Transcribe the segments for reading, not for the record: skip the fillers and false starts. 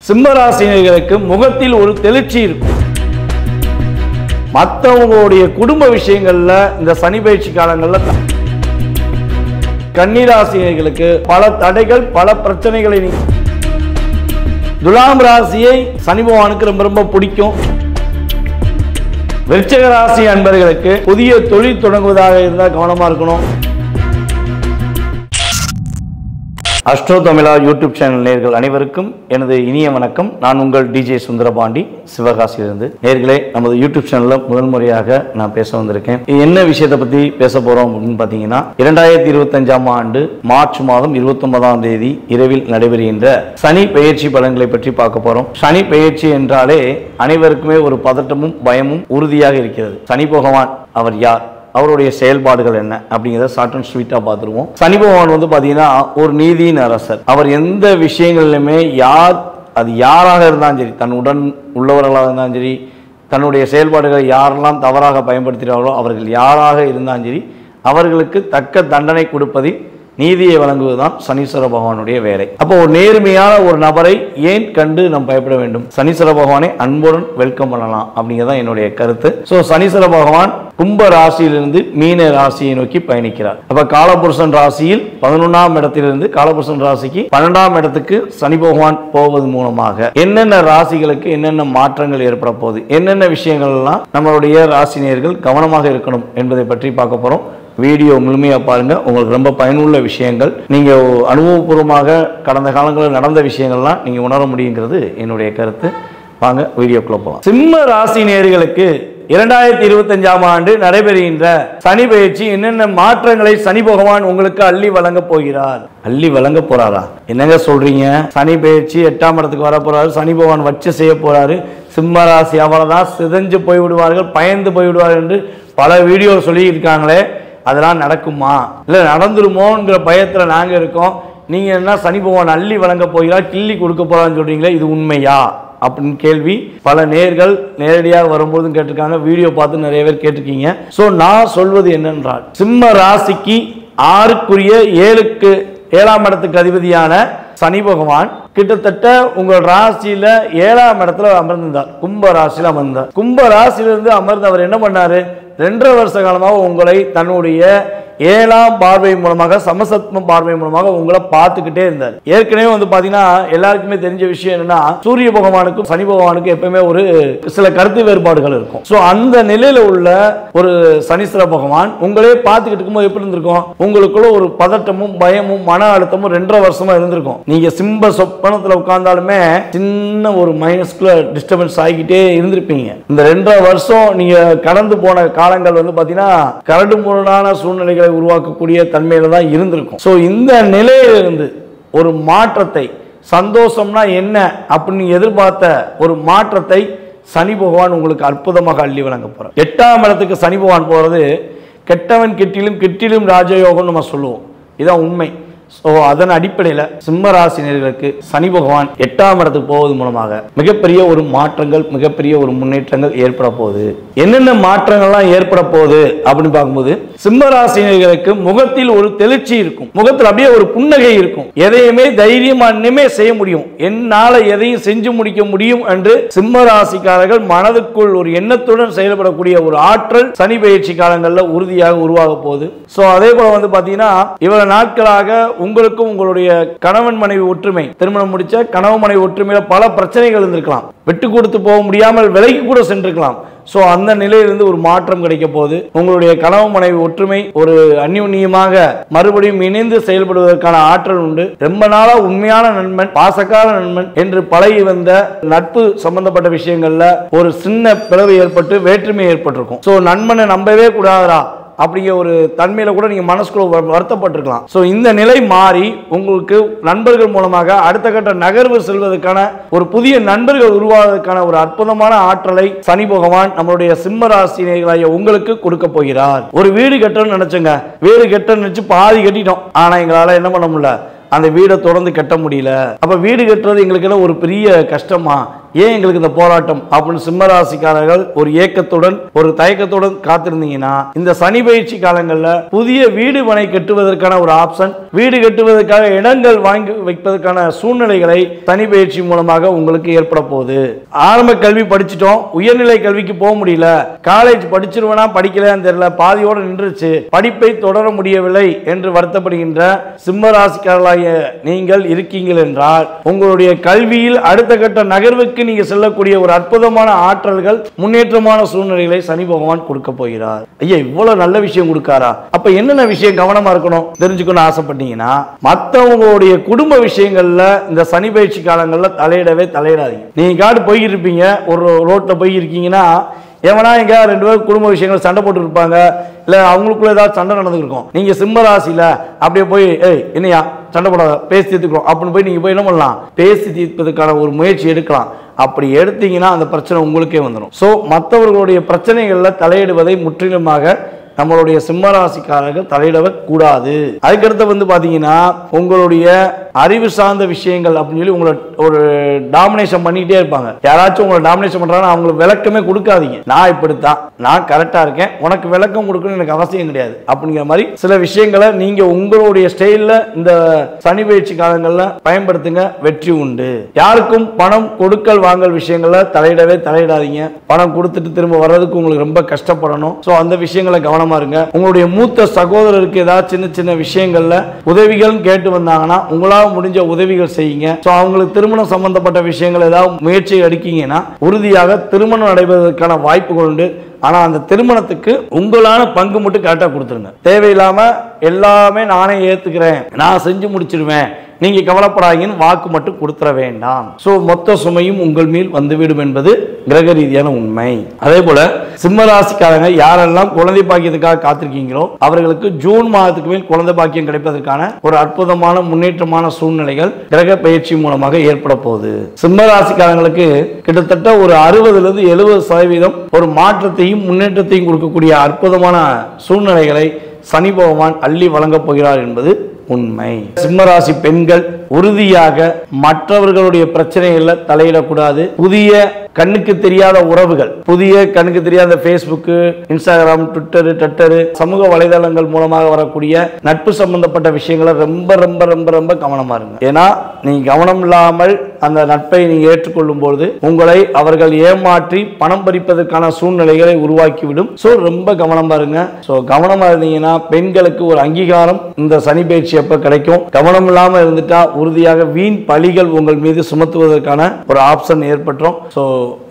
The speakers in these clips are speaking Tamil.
சிம்மராசினியர்களுக்கு முகத்தில் ஒரு தெளிச்சி இருக்கும். மற்றவங்களுடைய குடும்ப விஷயங்கள்ல இந்த சனி பயிற்சி காலங்கள்ல கன்னிராசினியர்களுக்கு பல தடைகள், பல பிரச்சனைகளை துலாம் ராசியை சனி பகவானுக்கு ரொம்ப ரொம்ப பிடிக்கும். விருச்சிக ராசி அன்பர்களுக்கு புதிய தொழில் தொடங்குவதாக இருந்தால் கவனமா இருக்கணும். அஸ்ட்ரோ தமிழா யூடியூப் சேனல் நேயர்கள் அனைவருக்கும் எனது இனிய வணக்கம். நான் உங்கள் டிஜே சுந்தரபாண்டி, சிவகாசியிலிருந்து. நேயர்களே, நமது யூடியூப் சேனல்ல முதல் முறையாக நான் பேச வந்திருக்கேன். என்ன விஷயத்தை பத்தி பேச போறோம் அப்படின்னு பாத்தீங்கன்னா, 2025ஆம் ஆண்டு மார்ச் மாதம் 29ஆம் தேதி இரவில் நடைபெறுகின்ற சனி பெயர்ச்சி பலன்களை பற்றி பார்க்க போறோம். சனி பெயர்ச்சி என்றாலே அனைவருக்குமே ஒரு பதட்டமும் பயமும் உறுதியாக இருக்கிறது. சனி பகவான் அவர் யார், அவருடைய செயல்பாடுகள் என்ன அப்படிங்கிறத ஷார்ட் அண்ட் ஸ்வீட்டா பார்த்துருவோம். சனி பகவான் வந்து பாத்தீங்கன்னா ஒரு நீதியின் அரசர். அவர் எந்த விஷயங்களிலுமே அது யாராக இருந்தாலும் சரி, தன் உடன் உள்ளவர்களாக இருந்தாலும் சரி, தன்னுடைய செயல்பாடுகளை யாரெல்லாம் தவறாக பயன்படுத்துகிறார்களோ அவர்கள் யாராக இருந்தாலும் சரி, அவர்களுக்கு தக்க தண்டனை கொடுப்பதில் நீதியை வழங்குவதுதான் சனீஸ்வர பகவானுடைய வேலை. அப்போ ஒரு நேர்மையான ஒரு நபரை ஏன் கண்டு நாம் பயப்பட வேண்டும்? சனீஸ்வர பகவானை அன்புடன் வெல்கம் பண்ணலாம் அப்படிங்கிறதான் என்னுடைய கருத்து. ஸோ சனீஸ்வர பகவான் கும்ப ராசியிலிருந்து மீன ராசியை நோக்கி பயணிக்கிறார். அப்ப காலபுருஷன் ராசியில் 11ஆம் இடத்திலிருந்து காலபுருஷன் ராசிக்கு 12ஆம் இடத்துக்கு சனி பகவான் போவது மூலமாக என்னென்ன ராசிகளுக்கு என்னென்ன மாற்றங்கள் ஏற்பட போகுது, என்னென்ன விஷயங்கள் எல்லாம் நம்மளுடைய ராசினியர்கள் கவனமாக இருக்கணும் என்பதை பற்றி பார்க்க போறோம். வீடியோ முழுமையாக பாருங்க. உங்களுக்கு ரொம்ப பயனுள்ள விஷயங்கள், நீங்க அனுபவபூர்வமாக கடந்த காலங்களில் நடந்த விஷயங்கள்லாம் நீங்க உணர முடியுங்கிறது என்னுடைய கருத்து. வாங்க வீடியோக்குள்ள போகலாம். சிம்ம ராசி நேயர்களுக்கு 2025ஆம் ஆண்டு நடைபெறுகின்ற சனி பயிற்சி என்னென்ன மாற்றங்களை சனி பகவான் உங்களுக்கு அள்ளி வழங்க போகிறார்? அள்ளி வழங்க போறாரா? என்னங்க சொல்றீங்க? சனி பயிற்சி 8ஆம் இடத்துக்கு வர போறாரு, சனி பகவான் வச்சு செய்ய போறாரு, சிம்ம ராசி அவ்வளவுதான் சிதைஞ்சு போய்விடுவார்கள், பயந்து போய்விடுவார்கள் என்று பல வீடியோ சொல்லி இருக்காங்களே, அதெல்லாம் நடக்குமா? இல்லை நடந்துருமோங்கிற பயத்தில் நாங்கள் இருக்கோம். நீங்கள் என்ன சனி பகவான் அள்ளி வழங்க போகிறார், கிள்ளி கொடுக்க போகிறான்னு சொல்கிறீங்களே, இது உண்மையா அப்படின்னு கேள்வி பல நேர்கள் நேரடியாக வரும்போதும் கேட்டிருக்காங்க, வீடியோ பார்த்து நிறைய பேர் கேட்டிருக்கீங்க. ஸோ நான் சொல்வது என்னென்றால், சிம்ம ராசிக்கு 6க்குரிய 7ஆம் இடத்துக்கு அதிபதியான சனி பகவான் கிட்டத்தட்ட உங்கள் ராசியில 7ஆம் இடத்துல அமர்ந்தார். கும்ப ராசியில அமர்ந்தார். கும்ப ராசியிலிருந்து அமர்ந்து அவர் என்ன பண்ணாரு? 2.5 வருஷ காலமாக உங்களை தன்னுடைய 7ஆம் பார்வை மூலமாக, சமசப்தம பார்வை மூலமாக உங்களை பார்த்துக்கிட்டே இருந்தார். ஏற்கனவே வந்து பாத்தீங்கன்னா எல்லாருக்குமே தெரிஞ்ச விஷயம் என்னன்னா, சூரிய பகவானுக்கும் சனி பகவானுக்கும் எப்பவுமே ஒரு சில கருத்து வேறுபாடுகள் இருக்கும். சோ அந்த நிலையில உள்ள ஒரு சனீஸ்வர பகவான் உங்களே பார்த்துக்கிட்டு இருக்கும்போது எப்படி இருந்திருக்கும்? உங்களுக்குள்ள ஒரு பதட்டமும் பயமும் மன அழுத்தமும் 2.5 வருஷமா இருந்திருக்கும். நீங்க சிம்ப சொப்பனத்துல உட்கார்ந்தாலுமே சின்ன ஒரு மைனஸ்குள்ள டிஸ்டர்பன்ஸ் ஆகிக்கிட்டே இருந்திருப்பீங்க. இந்த 2.5 வருஷம் நீங்க கடந்து போன காலங்கள் வந்து பாத்தீங்கன்னா கரடு முரடான சூழ்நிலைகள் உருவாக்கக்கூடிய தன்மையில தான் இருந்திருக்கும். சோ இந்த நிலையிலிருந்து ஒரு மாற்றத்தை, சந்தோஷம்னா என்ன அப்படின்னு எதிர்பார்த்த ஒரு மாற்றத்தை சனி பகவான் உங்களுக்கு அற்புதமாக அள்ளி வழங்க போறார். 8ஆம் இடத்துக்கு சனி பகவான் போறது கெட்டவன் கிட்டிலும் கிட்டிலும் ராஜயோகம் நம்ம சொல்லுவோம். இதான் உண்மை. ஸோ அதன் அடிப்படையில் சிம்ம ராசினியர்களுக்கு சனி பகவான் 8ஆம் இடத்துக்கு போவது மூலமாக மிகப்பெரிய ஒரு மாற்றங்கள், மிகப்பெரிய ஒரு முன்னேற்றங்கள் ஏற்பட போகுது. என்னென்ன மாற்றங்கள்லாம் ஏற்பட போகுது அப்படின்னு பார்க்கும்போது, சிம்ம ராசினியர்களுக்கு முகத்தில் ஒரு தெளிச்சி இருக்கும். முகத்தில் அப்படியே ஒரு புன்னகை இருக்கும். எதையுமே தைரியமா இனிமே செய்ய முடியும், என்னால எதையும் செஞ்சு முடிக்க முடியும் என்று சிம்ம ராசிக்காரர்கள் மனதுக்குள் ஒரு எண்ணத்துடன் செயல்படக்கூடிய ஒரு ஆற்றல் சனி பயிற்சி காலங்களில் உறுதியாக உருவாக போகுது. ஸோ அதே போல வந்து பாத்தீங்கன்னா, இவ்வளவு நாட்களாக உங்களுக்கும் உங்களுடைய கணவன் மனைவி ஒற்றுமை, திருமணம் முடிச்ச கணவன் மனைவி ஒற்றுமையில பல பிரச்சனைகள் இருந்திருக்கலாம். விட்டு கொடுத்து போக முடியாமல் விலைக்கு கூட சென்றிருக்கலாம். சோ அந்த நிலையிலிருந்து ஒரு மாற்றம் கிடைக்க போகுது. உங்களுடைய கணவன் மனைவி ஒற்றுமை ஒரு அந்யோன்யமாக மறுபடியும் இணைந்து செயல்படுவதற்கான ஆற்றல் உண்டு. ரொம்ப நாளா உண்மையான நண்பன், பாசக்கார நண்பன் என்று பழகி வந்த நட்பு சம்பந்தப்பட்ட விஷயங்கள்ல ஒரு சின்ன பிளவு ஏற்பட்டு வேற்றுமை ஏற்பட்டிருக்கும். சோ நண்பனை நம்பவே கூடாதா அப்படிங்கிற ஒரு தன்மையில கூட நீங்க மனசுக்குள்ள வருத்தப்பட்டிருக்கலாம். சோ இந்த நிலை மாறி உங்களுக்கு நண்பர்கள் மூலமாக அடுத்த கட்ட நகர்வு செல்வதற்கான ஒரு புதிய நண்பர்கள் உருவாவதற்கான ஒரு அற்புதமான ஆற்றலை சனி பகவான் நம்மளுடைய சிம்ம ராசினியர்களாகிய உங்களுக்கு கொடுக்க போகிறார். ஒரு வீடு கட்டணும்னு நினைச்சங்க, வீடு கட்ட நினைச்சு பாதி கட்டிட்டோம், ஆனா எங்களால என்ன பண்ண முடியல, அந்த வீடை தொடர்ந்து கட்ட முடியல. அப்ப வீடு கட்டுறது எங்களுக்கு ஒரு பெரிய கஷ்டமா? ஏன் எங்களுக்கு இந்த போராட்டம் அப்படின்னு சிம்ம ராசிக்காரர்கள் ஒரு ஏக்கத்துடன் ஒரு தயக்கத்துடன் காத்திருந்தீங்கன்னா, இந்த சனி பயிற்சி காலங்களில் புதிய வீடு மனை கட்டுவதற்கான ஒரு ஆப்ஷன், வீடு கட்டுவதற்காக இடங்கள் வாங்கி வைப்பதற்கான சூழ்நிலைகளை சனி பயிற்சி மூலமாக உங்களுக்கு ஏற்பட போகுது. ஆரம்ப கல்வி படிச்சிட்டோம், உயர்நிலை கல்விக்கு போக முடியல, காலேஜ் படிச்சிருவனா படிக்கலையான்னு தெரியல, பாதியோட நின்றுச்சு, படிப்பை தொடர முடியவில்லை என்று வருத்தப்படுகின்ற சிம்ம ராசிக்காரர்களாகிய நீங்கள் இருக்கீங்கள் என்றால், உங்களுடைய கல்வியில் அடுத்த கட்ட நகர்வுக்கு நீங்க செல்லக்கூடிய ஒரு அற்புதமான ஆற்றல்கள், முன்னேற்றமான சூழ்நிலைகளை சனி பகவான் கொடுக்க போகிறார். ஐயா, இவ்வளவு நல்ல விஷயம் கொடுக்காரா? அப்ப என்னென்ன விஷயம் கவனமா இருக்கணும் தெரிஞ்சுக்கணும் ஆசைப்பட்டீங்கன்னா, மற்றவங்களுடைய குடும்ப விஷயங்கள்ல இந்த சனி பயிற்சி காலங்கள்ல தலையிடாதீங்க. நீங்க காடு போய் இருப்பீங்க, ஒரு ரோட்ல போய் இருக்கீங்கன்னா, ஏவனா எங்க ரெண்டு பேரும் குடும்ப விஷயங்கள் சண்டை போட்டு இருப்பாங்க, இல்ல அவங்களுக்குள்ள ஏதாவது சண்டை நடந்துருக்கும். நீங்க சிம்ம ராசியில அப்படியே போய் என்னையா சண்டை போடாத, பேசி தீர்த்துக்கிறோம் அப்படின்னு போய் நீங்க போய் என்ன பண்ணலாம், பேசி தீர்ப்பதற்கான ஒரு முயற்சி எடுக்கலாம். அப்படி எடுத்தீங்கன்னா அந்த பிரச்சனை உங்களுக்கே வந்துடும். ஸோ மற்றவர்களுடைய பிரச்சனைகள்ல தலையிடுவதை முற்றிலுமாக நம்மளுடைய சிம்ம ராசிக்காரர்கள் தலையிடவே கூடாது. அதுக்கடுத்து பாத்தீங்கன்னா, உங்களுடைய அறிவு சார்ந்த விஷயங்கள் அப்படின்னு சொல்லி உங்களை ஒரு டாமினேஷன் பண்ணிட்டே இருப்பாங்க. யாராச்சும் உங்களை டாமினேஷன் பண்றாங்கன்னா அவங்களுக்கு விளக்கமே கொடுக்காதீங்க. நான் இப்படித்தான், நான் கரெக்டா இருக்கேன், உனக்கு விளக்கம் கொடுக்கணும்னு எனக்கு அவசியம் கிடையாது அப்படிங்கிற மாதிரி சில விஷயங்களை நீங்க உங்களுடைய ஸ்டைல்ல இந்த சனி பயிற்சி காலங்கள்ல பயன்படுத்துங்க, வெற்றி உண்டு. யாருக்கும் பணம் கொடுக்கல் வாங்கல் விஷயங்கள்ல தலையிடாதீங்க. பணம் கொடுத்துட்டு திரும்ப வர்றதுக்கு உங்களுக்கு ரொம்ப கஷ்டப்படணும். ஸோ அந்த விஷயங்களை கவனமா இருங்க. உங்களுடைய மூத்த சகோதரருக்கு ஏதாவது சின்ன சின்ன விஷயங்கள்ல உதவிகள் கேட்டு வந்தாங்கன்னா உங்களால் முடிஞ்ச உதவிகள் செய்யுங்க. அவங்களுக்கு திருமணம் சம்பந்தப்பட்ட விஷயங்கள் ஏதாவது முயற்சி எடுக்கீங்கன்னா உறுதியாக திருமணம் நடைபெறுவதற்கான வாய்ப்புகள் உண்டு. ஆனா அந்த திருமணத்துக்கு உங்களான பங்கு மட்டும் கரெக்டா கொடுத்துருங்க. தேவையில்லாம எல்லாமே நானே ஏத்துக்கிறேன், நான் செஞ்சு முடிச்சிருவேன், நீங்க கவலைப்படாதீங்கன்னு வாக்கு மட்டும் கொடுத்துட வேண்டாம். சோ மொத்த சுமையும் உங்கள் மேல் வந்துவிடும் என்பது கிரக ரீதியான உண்மை. அதே போல சிம்ம ராசிக்காரங்க யாரெல்லாம் குழந்தை பாக்கியத்துக்காக காத்திருக்கீங்களோ அவர்களுக்கு ஜூன் மாதத்துக்கு மேல் குழந்தை பாக்கியம் கிடைப்பதற்கான ஒரு அற்புதமான முன்னேற்றமான சூழ்நிலைகள் கிரக பயிற்சி மூலமாக ஏற்பட போகுது. சிம்ம ராசிக்காரங்களுக்கு கிட்டத்தட்ட ஒரு 60-70% ஒரு மாற்றத்தையும் முன்னேற்றத்தையும் கொடுக்கக்கூடிய அற்புதமான சூழ்நிலைகளை சனி பகவான் அள்ளி வழங்கப் போகிறார் என்பது உண்மை. சிம்மராசி பெண்கள் உறுதியாக மற்றவர்களுடைய பிரச்சனைகள்ல தலையிடக்கூடாது. புதிய கண்ணுக்கு தெரியாத உறவுகள், புதிய கண்ணுக்கு தெரியாத பேஸ்புக், இன்ஸ்டாகிராம், ட்விட்டர், சமூக வலைதளங்கள் மூலமாக வரக்கூடிய நட்பு சம்பந்தப்பட்ட விஷயங்களை ரொம்ப ரொம்ப ரொம்ப ரொம்ப கவனமா இருங்க. ஏன்னா நீங்க கவனம் இல்லாமல் அந்த நட்பை நீங்க ஏற்றுக்கொள்ளும் பொழுது உங்களை அவர்கள் ஏமாற்றி பணம் பறிப்பதற்கான சூழ்நிலைகளை உருவாக்கிவிடும். சோ ரொம்ப கவனமா இருங்க. சோ கவனமா இருந்தீங்கன்னா பெண்களுக்கு ஒரு அங்கீகாரம் இந்த சனி பயிற்சி எப்ப கிடைக்கும். கவனம் இல்லாம இருந்துட்டா உறுதியாக வீண் பழிகள் உங்கள் மீது சுமத்துவதற்கான ஒரு ஆப்ஷன் ஏற்பட்டுரும். சோ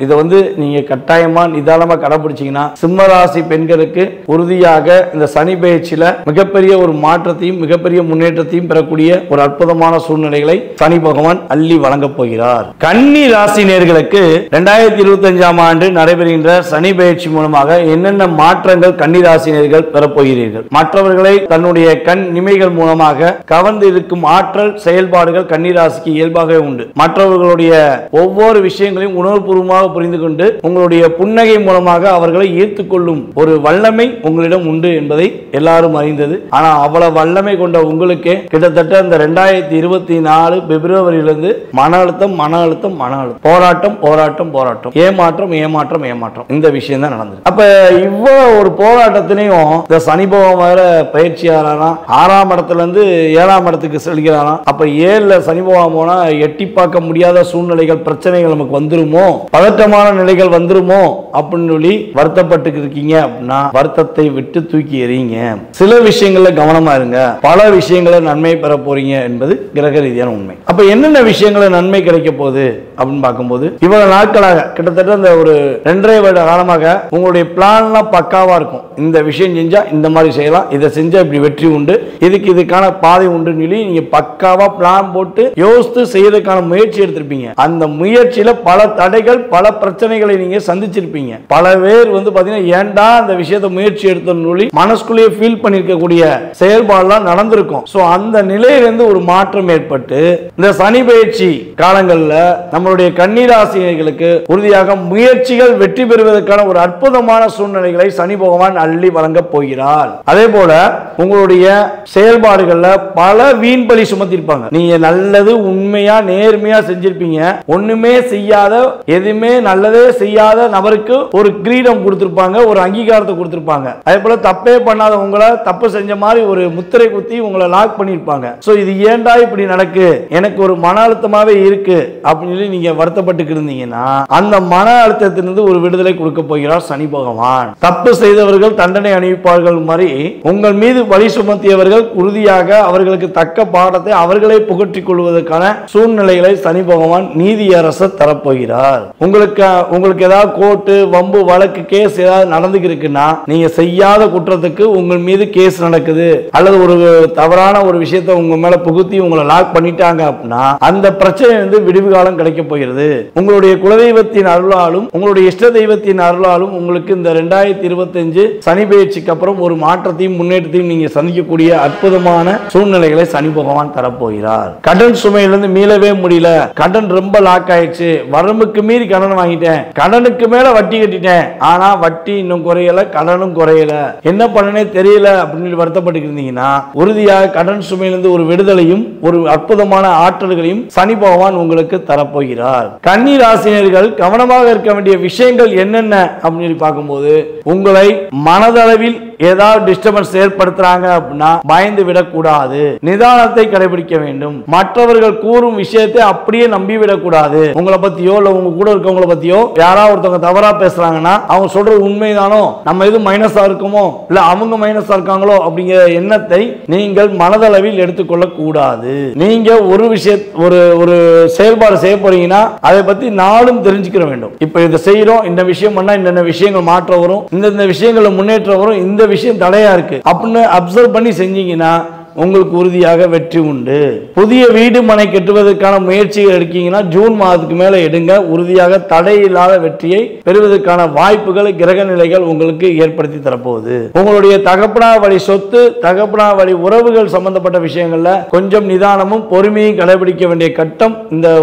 இதை நீங்க கட்டாயமா நிதானமா கடைபிடிச்சீங்கன்னா சிம்ம ராசி பெண்களுக்கு உறுதியாக இந்த சனி பயிற்சியில மிகப்பெரிய ஒரு மாற்றத்தையும் மிகப்பெரிய முன்னேற்றத்தையும் பெறக்கூடிய ஒரு அற்புதமான சூழ்நிலைகளை சனி பகவான் அள்ளி வழங்க போகிறார். கன்னி ராசி நேயர்களுக்கு 2025ஆம் ஆண்டு நடைபெறுகின்ற சனி பயிற்சி மூலமாக என்னென்ன மாற்றங்கள் கன்னி ராசி நேயர்கள் பெறப்போகிறீர்கள்? மற்றவர்களை தன்னுடைய கண் நிமைகள் மூலமாக கவர்ந்து இருக்கும் ஆற்றல் செயல்பாடுகள் கன்னி ராசிக்கு இயல்பாகவே உண்டு. மற்றவர்களுடைய ஒவ்வொரு விஷயங்களையும் உணர்வுபூர்வமாக புரிந்து கொண்டு உங்களுடைய புன்னகை மூலமாக அவர்களை ஈர்த்துக் கொள்ளும் ஒரு வல்லமை உங்களிடம் உண்டு என்பதை எல்லாரும் அறிந்தது. ஆனா அவ்வளவு வல்லமை கொண்ட உங்களுக்கு கிட்டத்தட்ட இந்த 2024 பிப்ரவரியிலிருந்து மன அழுத்தம் போராட்டம் ஏமாற்றம் இந்த விஷயம் தான் நடந்தது. அப்ப இவ்வளவு ஒரு போராட்டத்தினையும் இந்த சனி பகவான் பயிற்சியாளனா 6ஆம் இடத்துல இருந்து 7ஆம் இடத்துக்கு செல்கிறாராம். அப்ப 7ல சனி பகவான் போனா எட்டி பார்க்க முடியாத சூழ்நிலைகள் பிரச்சனைகள் நமக்கு வந்துருமோ, பதட்டமான நிலைகள் வந்துருமோ அப்படின்னு சொல்லி வருத்தப்பட்டு இருக்கீங்க அப்படின்னா வருத்தத்தை விட்டு தூக்கி எறியுங்க. சில விஷயங்கள்ல கவனமா இருங்க, பல விஷயங்களை நன்மை பெற போறீங்க என்பது கிரக ரீதியான உண்மை. அப்ப என்னென்ன விஷயங்களை நன்மை கிடைக்க போகுது அப்படின்னு பார்க்கும்போது இவ்வளவு நாட்களாக கிட்டத்தட்ட இந்த ஒரு 2.5 வருட காலமாக உங்களுடைய பிளான்லாம் பக்காவா இருக்கும். இந்த விஷயம் செஞ்சா இந்த மாதிரி செய்யலாம், இதை செஞ்சா இப்படி வெற்றி உண்டு, இதுக்கான பாதை உண்டுன்னு சொல்லி நீங்க பக்காவா பிளான் போட்டு யோசித்து செய்யறதுக்கான முயற்சி எடுத்திருப்பீங்க. அந்த முயற்சியில பல தடைகள் பல பிரச்சனைகளை நீங்க சந்திச்சிருப்பீங்க. பல பேர் பாத்தீங்கன்னா ஏன்டா அந்த விஷயத்தை முயற்சி எடுத்தோம்னு சொல்லி மனசுக்குள்ளேயே ஃபீல் பண்ணிருக்கக்கூடிய செயல்பாடுலாம் நடந்திருக்கும். சோ அந்த நிலையிலிருந்து ஒரு மாற்றம் ஏற்பட்டு இந்த சனி பயிற்சி காலங்கள்ல நம்மளுடைய கன்னி ராசிகளுக்கு உறுதியாக முயற்சிகள் வெற்றி பெறுவதற்கான ஒரு அற்புதமான சூழ்நிலைகளை சனி பகவான் அள்ளி வழங்க போகிறார். அதே போல உங்களுடைய செயல்பாடுகள்ல பல வீண் பலி சுமத்திருப்பாங்க. நீங்க நல்லது உண்மையா நேர்மையா செஞ்சிருப்பீங்க, ஒண்ணுமே செய்யாத எதுவுமே நல்லதே செய்யாத நபருக்கு ஒரு கிரீடம் கொடுத்திருப்பாங்க, ஒரு அங்கீகாரத்தை கொடுத்திருப்பாங்க. அதே போல தப்பே பண்ணாத உங்களை தப்பு செஞ்ச மாதிரி ஒரு முத்திரை குத்தி உங்களை லாக் பண்ணிருப்பாங்க. சோ இது ஏன்டா இப்படி நடக்கு, எனக்கு ஒரு மன அழுத்தமாவே இருக்கு அப்படின்னு சொல்லி நீங்க வருத்தப்பட்டு இருந்தீங்கன்னா அந்த மன அழுத்தத்திலிருந்து ஒரு விடுதலை கொடுக்க போகிறார் சனி பகவான். தப்பு செய்தவர்கள் தண்டனை அனுபவிப்பார்கள் மாதிரி உங்கள் மீது வழி சுமத்தியவர்கள் உறுதியாக அவர்களுக்கு தக்க பாடத்தை அவர்களே புகற்றிக் கொள்வதற்கான சூழ்நிலைகளை சனி பகவான் நீதியரசர் தரப்போகிறார். உங்களுக்கு ஏதாவது கோர்ட்டு வம்பு வழக்கு கேஸ் ஏதாவது நடந்துருக்குன்னா நீங்க செய்யாத குற்றத்துக்கு உங்கள் மீது கேஸ் நடக்குது அல்லது ஒரு தவறான ஒரு விஷயத்தை உங்க மேல புகுத்தி உங்களை லாக் பண்ணிட்டாங்க அப்படின்னா அந்த பிரச்சனை வந்து விடுவு காலம் கிடைக்க போகிறது. உங்களுடைய குலதெய்வத்தின் அருளாலும் உங்களுடைய இஷ்ட தெய்வத்தின் அருளாலும் உங்களுக்கு இந்த 2025 சனி பெயர்ச்சிக்கு அப்புறம் ஒரு மாற்றத்தையும் முன்னேற்றத்தையும் நீங்க சந்திக்கக்கூடிய அற்புதமான சூழ்நிலைகளை சனி பகவான் தரப்போகிறார். கடன் சுமையிலிருந்து மீளவே முடியல, கடன் ரொம்ப லாக் ஆயிடுச்சு, வரம்புக்கு மீறி கடன் வாங்கிட்டேன், கடனுக்கு மேல வட்டி கட்டிட்டேன், ஆனா வட்டி இன்னும் குறையல, கடனும் குறையல, என்ன பண்ணனே தெரியல அப்படின்னு வருத்தப்பட்டு இருந்தீங்கன்னா உறுதியாக கடன் சுமையிலிருந்து ஒரு விடுதலையும் ஒரு அற்புதமான ஆற்றல்களையும் சனி பகவான் உங்களுக்கு தரப்போகிறார். கன்னி ராசினியர்கள் கவனமாக இருக்க வேண்டிய விஷயங்கள் என்னென்ன அப்படின்னு பார்க்கும்போது உங்களை மனதளவில் ஏதாவது டிஸ்டர்பன்ஸ் ஏற்படுத்துறாங்க அப்படின்னா பயந்து விடக்கூடாது, நிதானத்தை கடைபிடிக்க வேண்டும். மற்றவர்கள் கூறும் விஷயத்தை அப்படியே நம்பி விடக்கூடாது. உங்களை பத்தியோ இல்ல உங்க கூட இருக்கவங்களை பத்தியோ யாராவது ஒருத்தவங்க தவறா பேசுறாங்கன்னா அவங்க சொல்றது உண்மைதானோ, நம்ம எது மைனஸா இருக்குமோ இல்ல அவங்க மைனஸா இருக்காங்களோ அப்படிங்கிற எண்ணத்தை நீங்கள் மனதளவில் எடுத்துக்கொள்ள கூடாது. நீங்க ஒரு ஒரு செயல்பாடு செய்ய போறீங்கன்னா அதை பத்தி நாளும் தெரிஞ்சுக்கிற வேண்டும். இப்ப இதை செய்யறோம், இந்த விஷயம் பண்ணா இந்த விஷயங்கள் மாற்றம் வரும், இந்த விஷயங்களை முன்னேற்றம் வரும், இந்த விஷயம் தடையா இருக்கு அப்படின்னு அப்சர்வ் பண்ணி செஞ்சீங்கன்னா உங்களுக்கு உறுதியாக வெற்றி உண்டு. புதிய வீடு மனை கட்டுவதற்கான முயற்சிகள் எடுக்கீங்கன்னா ஜூன் மாதத்துக்கு மேல எடுங்க. உறுதியாக தடை இல்லாத வெற்றியை பெறுவதற்கான வாய்ப்புகள் கிரக நிலைகள் உங்களுக்கு ஏற்படுத்தி தரப்போகுது. உங்களுடைய தகப்பனா வழி சொத்து, தகப்பனா வழி உறவுகள் சம்பந்தப்பட்ட விஷயங்கள்ல கொஞ்சம் நிதானமும் பொறுமையும் கடைபிடிக்க வேண்டிய கட்டம்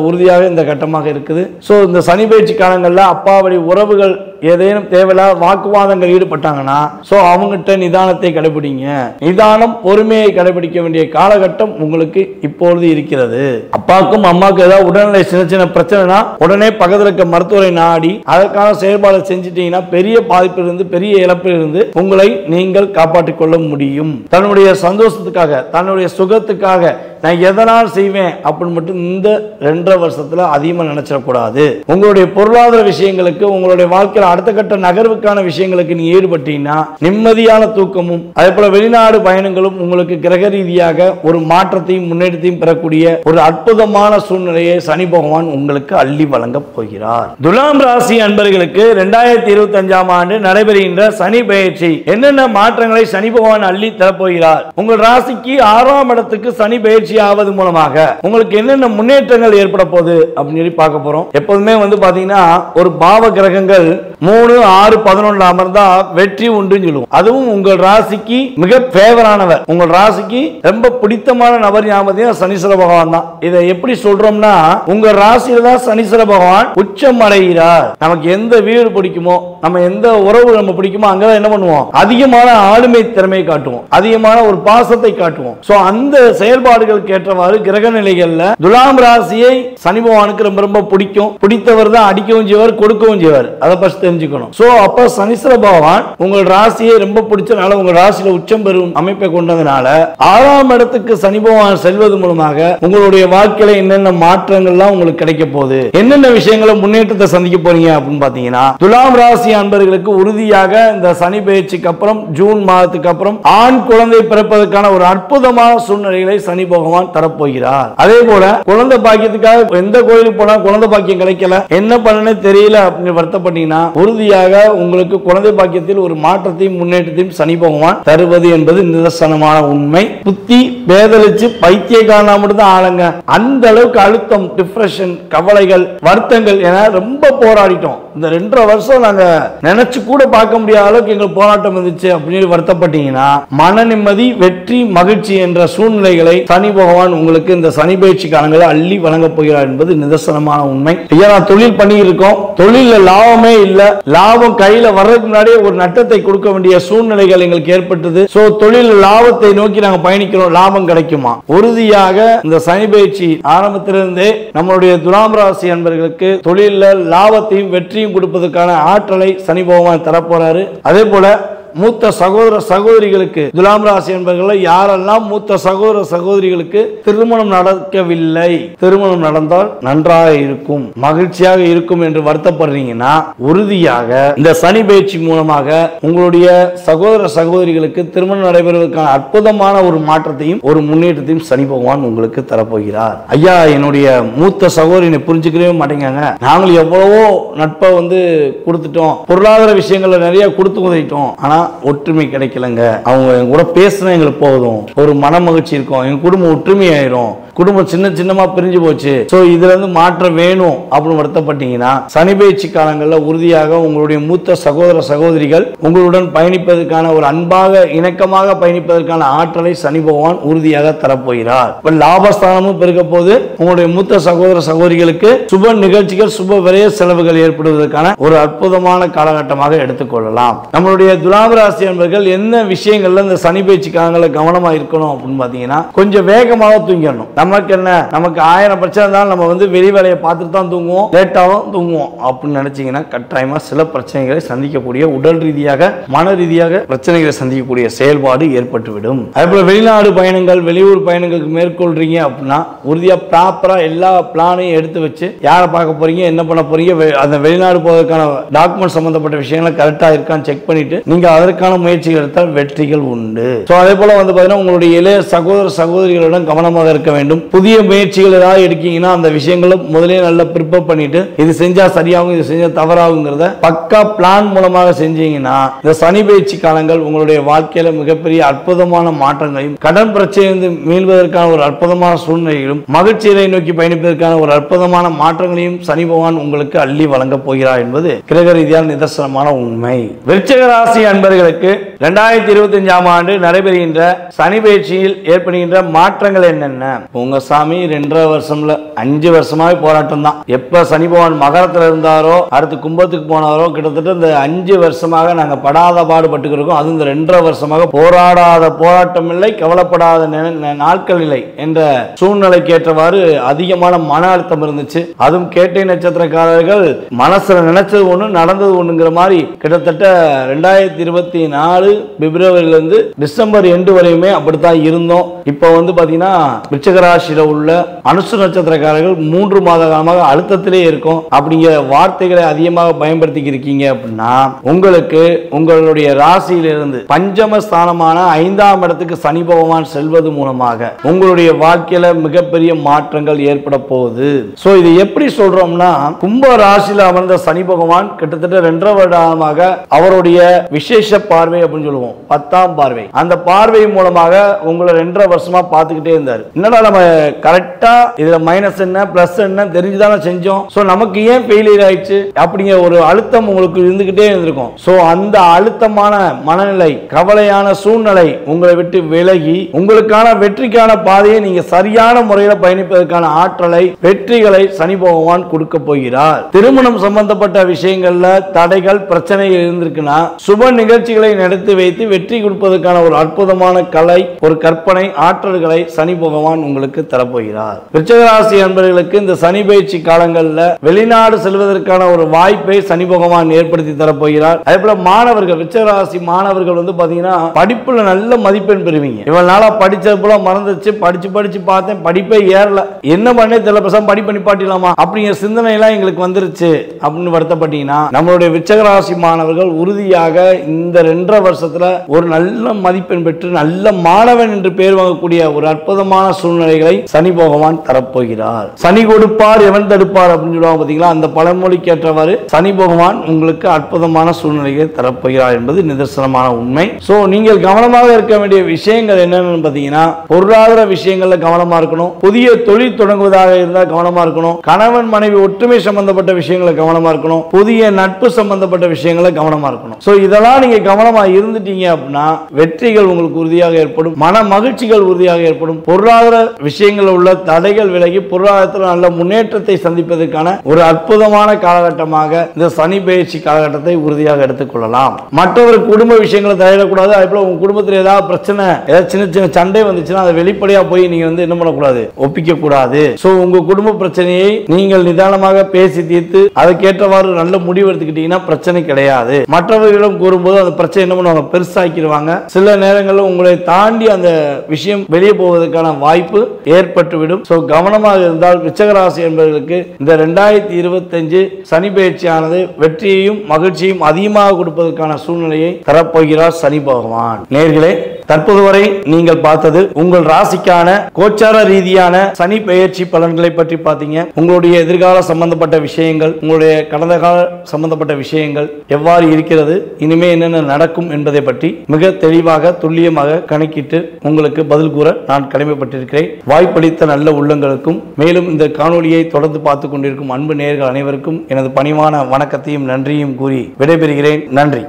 உறுதியாக இந்த கட்டமாக இருக்குது. சோ இந்த சனி பயிற்சி காலங்கள்ல அப்பா வழி உறவுகள் ஏதேனும் தேவையில்லாத வாக்குவாதங்கள் ஈடுபட்டாங்கன்னா சோ அவங்ககிட்ட நிதானத்தை கடைபிடிங்க. நிதானம் பொறுமையை கடைபிடிக்க வேண்டிய காலகட்டம் உங்களுக்கு இப்பொழுது இருக்கிறது. அப்பாவுக்கும் அம்மாவுக்கும் ஏதாவது உடல்நிலை சின்ன சின்ன பிரச்சனைனா உடனே பக்கத்தில் இருக்க மருத்துவரை நாடி அதற்கான செயல்பாடு செஞ்சிட்டீங்கன்னா பெரிய பாதிப்பிலிருந்து பெரிய இழப்பிலிருந்து உங்களை நீங்கள் காப்பாற்றிக் கொள்ள முடியும். தன்னுடைய சந்தோஷத்துக்காக தன்னுடைய சுகத்துக்காக நான் எதனால் செய்வேன் அப்படின்னு மட்டும் இந்த 2.5 வருஷத்துல அதிகமா நினைச்சிடக்கூடாது. உங்களுடைய பொருளாதார விஷயங்களுக்கு உங்களுடைய வாழ்க்கையில் அடுத்த கட்ட நகர்வுக்கான விஷயங்களுக்கு நீ ஈடுபட்டீங்கன்னா நிம்மதியான தூக்கமும் அதே போல வெளிநாடு பயணங்களும் உங்களுக்கு கிரக ரீதியாக ஒரு மாற்றத்தையும் முன்னேற்றத்தையும் பெறக்கூடிய ஒரு அற்புதமான சூழ்நிலையை சனி பகவான் உங்களுக்கு அள்ளி வழங்க போகிறார். துலாம் ராசி அன்பர்களுக்கு 2025 ஆண்டு நடைபெறுகின்ற சனி பெயர்ச்சி என்னென்ன மாற்றங்களை சனி பகவான் அள்ளி தரப்போகிறார், உங்கள் ராசிக்கு 6ஆம் இடத்துக்கு சனி பெயர்ச்சி ஆவது மூலமாக உங்களுக்கு என்னென்ன முன்னேற்றங்கள் ஏற்பட போகுது அப்படின்னு பார்க்க போறோம். எப்போதுமே பாத்தீங்கன்னா ஒரு பாவ கிரகங்கள் 3, 6, 11 அமர்ந்தா வெற்றி உண்டுன்னு சொல்லுவோம். அதுவும் உங்கள் ராசிக்கு மிக ஃபேவரானவர், உங்கள் ராசிக்கு ரொம்ப பிடித்தமான நபர் ஞாபகம் சனீஸ்வர பகவான் தான். இதை எப்படி சொல்றோம்னா உங்க ராசியில தான் சனீஸ்வர பகவான் உச்சம் அடைகிறார். நமக்கு எந்த வீடு பிடிக்குமோ நம்ம எந்த உறவு நம்ம பிடிக்குமோ அங்கதான் என்ன பண்ணுவோம், அதிகமான ஆளுமை திறமையை காட்டுவோம், அதிகமான ஒரு பாசத்தை காட்டுவோம். சோ அந்த செயல்பாடுகள் ஏற்றவாறு கிரக நிலைகள்ல துலாம் ராசியை சனி பகவானுக்கு ரொம்ப ரொம்ப பிடிக்கும். பிடித்தவர் தான் அடிக்கவும் செய்வார், கொடுக்கவும் செய்வார். அதை பற்றி தெரிஞ்சுக்கணும். சோ அப்ப சனீஸ்வர பகவான் உங்கள் ராசியை ரொம்ப பிடிச்சனால உங்க ராசியில உச்சம் பெறும் அமைப்பை கொண்டதுனால 6ஆம் இடத்துக்கு சனி பகவான் செல்வது மூலமாக உங்களுடைய வாழ்க்கையில என்னென்ன மாற்றங்கள்லாம் உங்களுக்கு கிடைக்க போகுது, என்னென்ன விஷயங்களை முன்னேற்றத்தை சந்திக்க போறீங்க அப்படின்னு பாத்தீங்கன்னா துலாம் ராசி அன்பர்களுக்கு உறுதியாக இந்த சனி பெயர்ச்சிக்கு அப்புறம் ஜூன் மாதத்துக்கு அப்புறம் ஆண் குழந்தை பிறப்பதற்கான ஒரு அற்புதமான சூழ்நிலைகளை சனி பகவான் தரப்போகிறார். அதே போல குழந்தை பாக்கியத்துக்காக எந்த கோயிலுக்கு போனா குழந்தை பாக்கியம் கிடைக்கல, என்ன பண்ணனே தெரியல அப்படின்னு வருத்தப்பட்டீங்கன்னா உறுதியாக உங்களுக்கு குழந்தை பாக்கியத்தில் ஒரு மாற்றத்தையும் முன்னேற்றத்தையும் சனி பகவான் தருவது என்பது நிதர்சனமான உண்மை. புத்தி பேதலிச்சு பைத்தியக்காரனா மட்டும் தான் ஆளுங்க. அந்த அளவுக்கு அழுத்தம், டிப்ரெஷன், கவலைகள், வருத்தங்கள் என ரொம்ப போராடிட்டோம். இந்த 2.5 வருஷம் நாங்க நினைச்சு கூட பார்க்க முடியாத அளவுக்கு எங்களுக்கு போராட்டம் இருந்துச்சு அப்படின்னு வருத்தப்பட்டீங்கன்னா மன நிம்மதி, வெற்றி, மகிழ்ச்சி என்ற சூழ்நிலைகளை சனி பகவான் உங்களுக்கு இந்த சனி பயிற்சி காலங்களை அள்ளி வழங்க போகிறார் என்பது நிதர்சனமான உண்மை. ஐயா, நான் தொழில் பண்ணி இருக்கோம், தொழில லாபமே இல்ல, லாபம் கையில வர்றதுக்கு முன்னாடியே ஒரு நட்டத்தை கொடுக்க வேண்டிய சூழ்நிலைகள் எங்களுக்கு ஏற்பட்டது. சோ தொழில் லாபத்தை நோக்கி நாங்க பயணிக்கிறோம், லாபம் கிடைக்குமா? உறுதியாக இந்த சனி பயிற்சி ஆரம்பத்திலிருந்தே நம்மளுடைய துலாம் ராசி அன்பர்களுக்கு தொழில லாபத்தையும் வெற்றியும் கொடுப்பதற்கான ஆற்றலை சனி பகவான் தரப்போறாரு. அதே போல மூத்த சகோதர சகோதரிகளுக்கு, துலாம் ராசி என்பவர்கள் யாரெல்லாம் மூத்த சகோதர சகோதரிகளுக்கு திருமணம் நடக்கவில்லை, திருமணம் நடந்தால் நன்றாக இருக்கும், மகிழ்ச்சியாக இருக்கும் என்று வருத்தப்படுறீங்கன்னா, உறுதியாக இந்த சனி பயிற்சி மூலமாக உங்களுடைய சகோதர சகோதரிகளுக்கு திருமணம் நடைபெறுவதற்கான அற்புதமான ஒரு மாற்றத்தையும் ஒரு முன்னேற்றத்தையும் சனி பகவான் உங்களுக்கு தரப்போகிறார். ஐயா, என்னுடைய மூத்த சகோதரினை புரிஞ்சுக்கவே மாட்டேங்காங்க, நாங்கள் எவ்வளவோ நட்பை கொடுத்துட்டோம், பொருளாதார விஷயங்கள்ல நிறைய கொடுத்து உதவிட்டோம், ஆனா ஒற்றுமை கிடைக்கலங்க, அவங்க கூட பேசினா எங்களுக்கு போதும், ஒரு மன மகிழ்ச்சி இருக்கும், எங்க குடும்பம் ஒற்றுமை ஆயிரும், குடும்பம் சின்ன சின்னமா பிரிஞ்சு போச்சு, சோ இதுல இருந்து மாற்றம் வேணும் அப்படின்னு வருத்தப்பட்டீங்கன்னா, சனி பயிற்சி காலங்களில் உறுதியாக உங்களுடைய மூத்த சகோதர சகோதரிகள் உங்களுடன் பயணிப்பதற்கான ஒரு அன்பாக இணக்கமாக பயணிப்பதற்கான ஆற்றலை சனி பகவான் உறுதியாக தரப்போகிறார். இப்ப லாபஸ்தானமும் பெருக்க போது உங்களுடைய மூத்த சகோதர சகோதரிகளுக்கு சுப நிகழ்ச்சிகள், சுப விரைய செலவுகள் ஏற்படுவதற்கான ஒரு அற்புதமான காலகட்டமாக எடுத்துக்கொள்ளலாம். நம்மளுடைய துலாம் ராசி என்பவர்கள் என்ன விஷயங்கள்ல இந்த சனி பயிற்சி காலங்களில் கவனமா இருக்கணும் அப்படின்னு பாத்தீங்கன்னா, கொஞ்சம் வேகமாக தூங்கிடணும். நமக்கு என்ன, நமக்கு 1000 பிரச்சனை இருந்தாலும் நம்ம வெளி வேலையை பார்த்துட்டு தான் தூங்குவோம், லேட்டாகவும் தூங்குவோம் அப்படின்னு நினைச்சீங்கன்னா கட்டாயமா சில பிரச்சனைகளை சந்திக்கக்கூடிய, உடல் ரீதியாக மன ரீதியாக பிரச்சனைகளை சந்திக்கக்கூடிய செயல்பாடு ஏற்பட்டுவிடும். அதேபோல வெளிநாடு பயணங்கள், வெளியூர் பயணங்களுக்கு மேற்கொள்றீங்க அப்படின்னா உறுதியா ப்ராப்பரா எல்லா பிளானையும் எடுத்து வச்சு யாரை பார்க்க போறீங்க, என்ன பண்ண போறீங்க, அந்த வெளிநாடு போவதற்கான டாக்குமெண்ட் சம்பந்தப்பட்ட விஷயங்களை கரெக்டா இருக்கான்னு செக் பண்ணிட்டு நீங்க அதற்கான முயற்சிகள் எடுத்தால் வெற்றிகள் உண்டு. அதே போல பாத்தீங்கன்னா உங்களுடைய இளைய சகோதர சகோதரிகளுடன் கவனமாக இருக்க வேண்டும். புதிய முயற்சிகள் ஏதாவது எடுக்கீங்கன்னா அந்த விஷயங்களை முதலே நல்லா ப்ரிப்பேர் பண்ணிட்டு இது செஞ்சா சரியாகும், இது செஞ்சா தவறாகுங்கிறத பக்கா பிளான் மூலமாக செஞ்சீங்கன்னா இந்த சனி பயிற்சி காலங்கள் உங்களுடைய வாழ்க்கையில மிகப்பெரிய அற்புதமான மாற்றங்களையும், கடன் பிரச்சனையிலிருந்து மீள்வதற்கான ஒரு அற்புதமான சூழ்நிலைகளும், மகிழ்ச்சியை நோக்கி பயணிப்பதற்கான ஒரு அற்புதமான மாற்றங்களையும் சனி பகவான் உங்களுக்கு அள்ளி வழங்க போகிறார் என்பது கிரக ரீதியான நிதர்சனமான உண்மை. விருச்சிக ராசி அன்பர்களுக்கு 2025ஆம் ஆண்டு நடைபெறுகின்ற சனி பயிற்சியில் ஏற்படுகின்ற மாற்றங்கள் என்னென்ன? உங்க சாமி 2.5 வருஷம்ல 5 வருஷமாவே போராட்டம் தான். எப்ப சனி பகவான் மகரத்தில் இருந்தாரோ, அடுத்து கும்பத்துக்கு போனாரோ, கிட்டத்தட்ட இந்த 5 வருஷமாக நாங்க படாத பாடுபட்டு இருக்கோம். அது இந்த 2.5 வருஷமாக போராடாத போராட்டம் இல்லை, கவலைப்படாத நாட்கள் இல்லை என்ற சூழ்நிலைக்கு ஏற்றவாறு அதிகமான மன அழுத்தம் இருந்துச்சு. அதுவும் கேட்டை நட்சத்திரக்காரர்கள் மனசுல நினைச்சது ஒண்ணு நடந்தது ஒண்ணுங்கிற மாதிரி கிட்டத்தட்ட 2024 பிப்ரவரியிலிருந்து டிசம்பர் எண்டு வரையுமே அப்படித்தான் இருந்தோம். இப்ப பாத்தீங்கன்னா விருச்சிக ராசியில உள்ள அனுசு நட்சத்திரக்காரர்கள் 3 மாத காலமாக அழுத்தத்திலே இருக்கும். அப்படிங்கிற வார்த்தைகளை அதிகமாக பயன்படுத்தி இருக்கீங்க அப்படின்னா உங்களுக்கு உங்களுடைய ராசியிலிருந்து பஞ்சம ஸ்தானமான 5ஆம் இடத்துக்கு சனி பகவான் செல்வது மூலமாக உங்களுடைய வாழ்க்கையில மிகப்பெரிய மாற்றங்கள் ஏற்பட போகுது. சோ இது எப்படி சொல்றோம்னா, கும்ப ராசியில அமர்ந்த சனி பகவான் கிட்டத்தட்ட 2.5 வருடமாக அவருடைய விசேஷ பார்வை அப்படின்னு சொல்லுவோம், 10ஆம் பார்வை, அந்த பார்வை மூலமாக உங்களை 2.5 வருஷமா பார்த்துக்கிட்டே இருந்தார். என்னடா நம்ம கரெக்டா இதுல மைனஸ் என்ன பிளஸ் என்ன தெரிஞ்சுதானே செஞ்சோம், சோ நமக்கு ஏன் ஃபெயிலியர் ஆயிடுச்சு அப்படிங்கிற ஒரு அழுத்தம் உங்களுக்கு இருந்துகிட்டே இருந்திருக்கும். சோ அந்த அழுத்தமான மனநிலை, கவலையான சூழ்நிலை உங்களை விட்டு விலகி உங்களுக்கான வெற்றிக்கான பாதையை நீங்க சரியான முறையில் பயணிப்பதற்கான ஆற்றலை, வெற்றிகளை சனி பகவான் கொடுக்க போகிறார். திருமணம் சம்பந்தப்பட்ட விஷயங்கள்ல தடைகள், பிரச்சனைகள் இருந்திருக்குன்னா சுப நிகழ்ச்சிகளை நடத்தி வைத்து வெற்றி கொடுப்பதற்கான ஒரு அற்புதமான கலை, ஒரு கற்பனை ஆற்றல்களை சனி பகவான் உங்களுக்கு தரப்போகிறார். விருச்சிக ராசி அன்பர்களுக்கு இந்த சனி பயிற்சி காலங்களில் வெளிநாடு செல்வதற்கான ஒரு வாய்ப்பை சனி பகவான் ஏற்படுத்தி தரப்போகிறார். அதே போல மாணவர்கள், விருச்சிக ராசி மாணவர்கள் பாத்தீங்கன்னா படிப்புல நல்ல மதிப்பெண் பெறுவீங்க. இவ்வளவு நாளா படிச்சது போல மறந்துச்சு, படிச்சு படிச்சு பார்த்தேன், படிப்பே ஏறல, என்ன பண்ணே தெரியல, பேசாம படிப்பு நிப்பாட்டிடலாமா அப்படிங்கிற சிந்தனை எல்லாம் எங்களுக்கு வந்துருச்சு அப்படின்னு வருத்தப்பட்டீங்கன்னா நம்மளுடைய விருச்சிக ராசி மாணவர்கள் உறுதியாக இந்த 2.5 வருஷத்துல ஒரு நல்ல மதிப்பெண் பெற்று நல்ல மாணவன் என்று பெயர் வாங்கக்கூடிய ஒரு அற்புதமான சூழ்நிலைகளை சனி பகவான் தரப்போகிறார். சனி கொடுப்பார் எவன் தடுப்பார் அப்படின்னு சொல்லுவாங்க பாத்தீங்களா, அந்த பழமொழிக்கு ஏற்றவாறு சனி பகவான் உங்களுக்கு அற்புதமான சூழ்நிலைகளை தரப்போகிறார் என்பது நிதர்சனமான உண்மை. சோ நீங்கள் கவனமாக இருக்க வேண்டிய விஷயங்கள் என்னன்னு பாத்தீங்கன்னா, பொருளாதார விஷயங்கள்ல கவனமா இருக்கணும், புதிய தொழில் தொடங்குவதாக இருந்தால் கவனமா இருக்கணும், கணவன் மனைவி ஒற்றுமை சம்பந்தப்பட்ட விஷயங்களை கவனமா இருக்கணும், புதிய நட்பு சம்பந்தப்பட்ட விஷயங்களை கவனமா இருக்கணும். சோ இதெல்லாம் நீங்க கவனமா இருந்துட்டீங்க அப்படின்னா வெற்றிகள் உங்களுக்கு உறுதியாக ஏற்படும், மன மகிழ்ச்சிகள் உறுதியாக ஏற்படும், பொருளாதார விஷயங்களில் உள்ள தடைகள் விலகி பொருளாதாரத்தில் நல்ல முன்னேற்றத்தை சந்திப்பதற்கான ஒரு அற்புதமான காலகட்டமாக இந்த சனி பயிற்சி காலகட்டத்தை உறுதியாக எடுத்துக்கொள்ளலாம். மற்றவர் குடும்ப விஷயங்களை தலையிடக்கூடாது. அதே போல உங்க குடும்பத்தில் ஏதாவது பிரச்சனை, ஏதாவது சின்ன சின்ன சண்டை வந்துச்சுன்னா அதை வெளிப்படையா போய் நீங்க என்ன பண்ணக்கூடாது, ஒப்பிக்க கூடாது. சோ உங்க குடும்ப பிரச்சனையை நீங்கள் நிதானமாக பேசி தீர்த்து அதுக்கேற்றவாறு நல்ல முடிவு எடுத்துக்கிட்டீங்கன்னா பிரச்சனை கிடையாது. மற்றவர்களிடம் கூறும்போது அந்த பிரச்சனை என்ன பண்ணுவாங்க, பெருசாக்கிடுவாங்க. சில நேரங்களில் உங்களை தாண்டி அந்த விஷயம் வெளியே போவதற்கான வாய்ப்பு ஏற்பட்டுவிடும். சோ கவனமாக இருந்தால் விருச்சிகராசி என்பவர்களுக்கு இந்த 2025 சனி பயிற்சியானது வெற்றியையும் மகிழ்ச்சியும் அதிகமாக கொடுப்பதற்கான சூழ்நிலையை தரப்போகிறார் சனி பகவான். நேயர்களே, தற்போது வரை நீங்கள் பார்த்தது உங்கள் ராசிக்கான கோச்சார ரீதியான சனி பெயர்ச்சி பலன்களை பற்றி பார்த்தீங்க. உங்களுடைய எதிர்கால சம்பந்தப்பட்ட விஷயங்கள், உங்களுடைய கடந்த கால சம்பந்தப்பட்ட விஷயங்கள் எவ்வாறு இருக்கிறது, இனிமே என்னென்ன நடக்கும் என்பதை பற்றி மிக தெளிவாக துல்லியமாக கணக்கிட்டு உங்களுக்கு பதில் கூற நான் கடமைப்பட்டிருக்கிறேன். வாய்ப்பளித்த நல்ல உள்ளங்களுக்கும் மேலும் இந்த காணொலியை தொடர்ந்து பார்த்து கொண்டிருக்கும் அன்பு நேயர்கள் அனைவருக்கும் எனது பணிவான வணக்கத்தையும் நன்றியும் கூறி விடைபெறுகிறேன். நன்றி.